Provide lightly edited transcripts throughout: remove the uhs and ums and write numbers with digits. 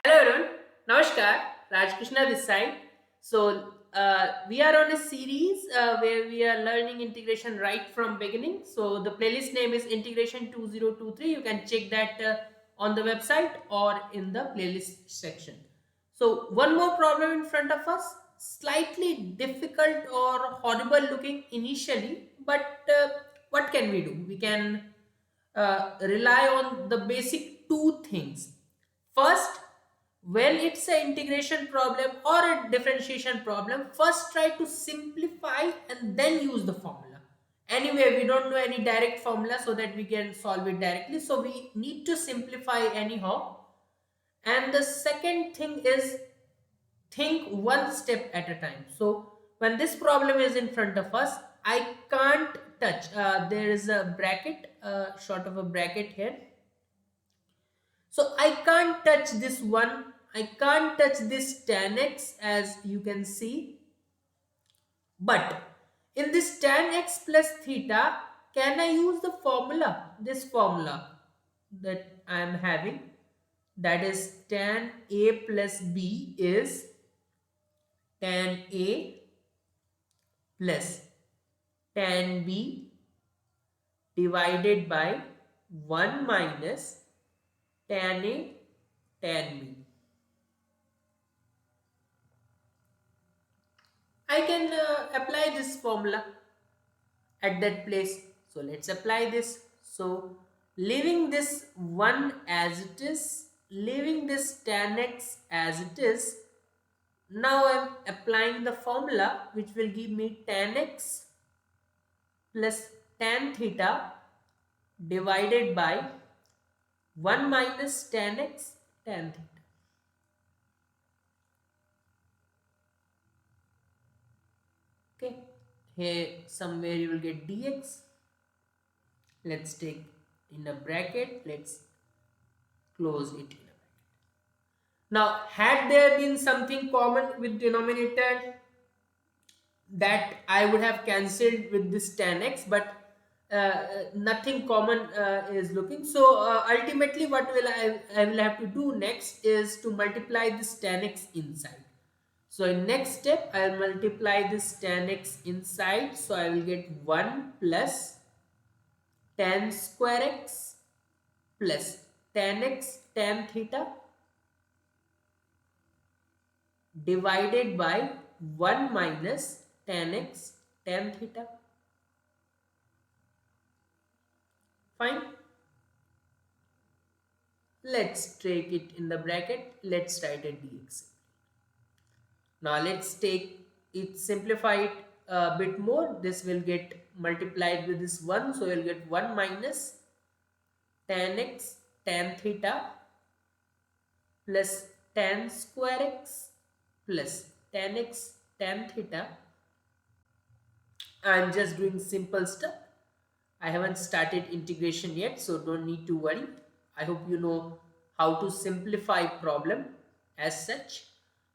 Hello everyone, Namaskar, Raj Krishna this side. We are on a series where we are learning integration right from beginning. So the playlist name is Integration 2023. You can check that on the website or in the playlist section. So one more problem in front of us, slightly difficult or horrible looking initially, but what can we do? We can rely on the basic two things. First, when it's an integration problem or a differentiation problem, first try to simplify and then use the formula. Anyway, we don't know any direct formula so that we can solve it directly. So we need to simplify anyhow. And the second thing is think one step at a time. So when this problem is in front of us, I can't touch. There is a bracket, short of a bracket here. So I can't touch this one. I can't touch this tan x as you can see. But in this tan x plus theta, can I use the formula? This formula that I am having, that is tan a plus b is tan a plus tan b divided by 1 minus tan a tan b. I can apply this formula at that place. So let's apply this. So leaving this 1 as it is, leaving this tan x as it is, now I am applying the formula which will give me tan x plus tan theta divided by 1 minus tan x tan theta. Okay, here somewhere you will get dx. Let's take in a bracket, let's close it in a bracket. Now had there been something common with denominator, that I would have cancelled with this tan x, but nothing common is looking. So ultimately what will I will have to do next is to multiply this tan x inside. So in next step I will multiply this tan x inside. So I will get 1 plus tan square x plus tan x tan theta divided by 1 minus tan x tan theta. Fine. Let's take it in the bracket. Let's write a dx. Now let's take it, simplify it a bit more. This will get multiplied with this 1. So you'll get 1 minus tan x tan theta plus tan square x plus tan x tan theta. I'm just doing simple stuff. I haven't started integration yet, so don't need to worry. I hope you know how to simplify problem as such.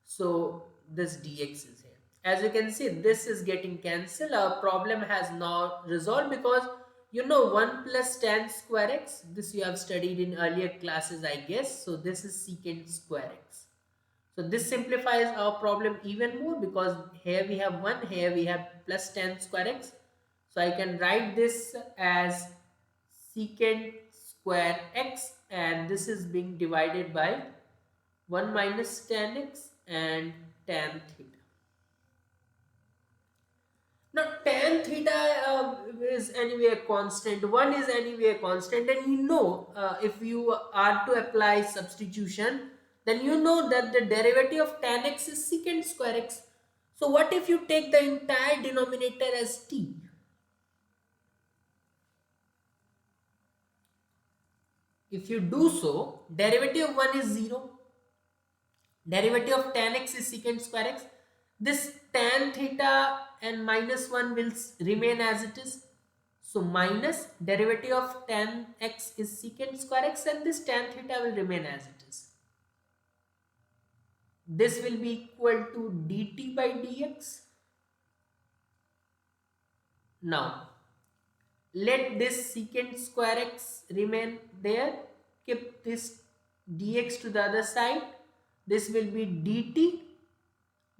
So this dx is here. As you can see, this is getting cancelled. Our problem has now resolved because you know 1 plus tan square x. This you have studied in earlier classes, I guess. So this is secant square x. So this simplifies our problem even more because here we have 1, here we have plus tan square x. So I can write this as secant square x, and this is being divided by 1 minus tan x and tan theta. Now tan theta is anyway a constant, 1 is anyway a constant, and you know if you are to apply substitution, then you know that the derivative of tan x is secant square x. So what if you take the entire denominator as t? If you do so, derivative of 1 is 0. Derivative of tan x is secant square x. This tan theta and minus 1 will remain as it is. So minus derivative of tan x is secant square x, and this tan theta will remain as it is. This will be equal to dt by dx. Now let this secant square x remain there. Keep this dx to the other side. this will be dt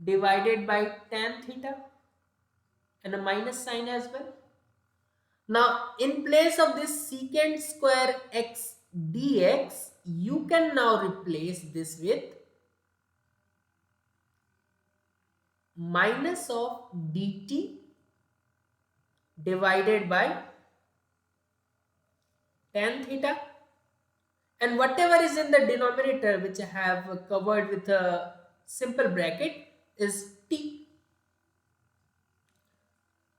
divided by tan theta and a minus sign as well. Now, in place of this secant square x dx, you can now replace this with minus of dt divided by tan theta, and whatever is in the denominator, which I have covered with a simple bracket, is t.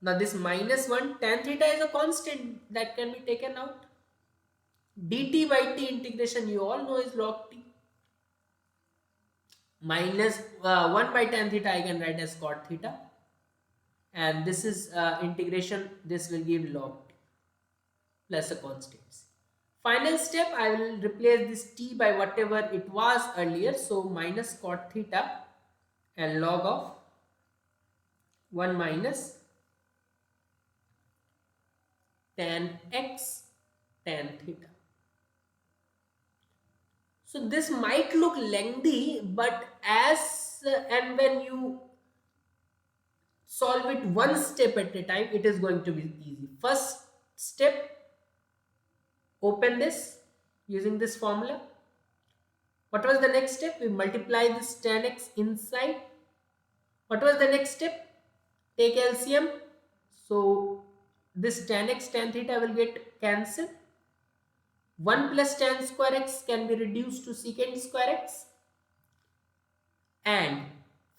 Now this minus 1 tan theta is a constant that can be taken out. dt by t integration you all know is log t. Minus 1 by tan theta I can write as cot theta, and this is integration, this will give log t plus a constant. Final step, I will replace this t by whatever it was earlier, so minus cot theta and log of 1 minus tan x tan theta. So this might look lengthy, but as and when you solve it one step at a time, it is going to be easy. First step, open this using this formula. What was the next step? We multiply this tan x inside. What was the next step? Take LCM. So this tan x tan theta will get cancelled. 1 plus tan square x can be reduced to secant square x. And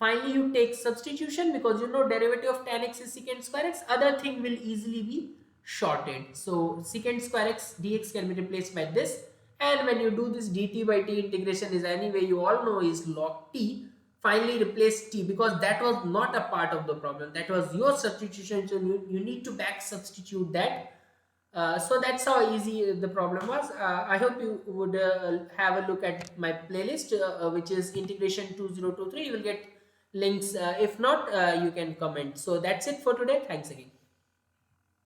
finally you take substitution, because you know derivative of tan x is secant square x. Other thing will easily be shorted. So secant square x dx can be replaced by this. And when you do this dt by t integration is anyway you all know is log t. Finally replace t, because that was not a part of the problem. That was your substitution. So you need to back substitute that. So that's how easy the problem was. I hope you would have a look at my playlist, which is integration 2023. You will get links. If not, you can comment. So that's it for today. Thanks again.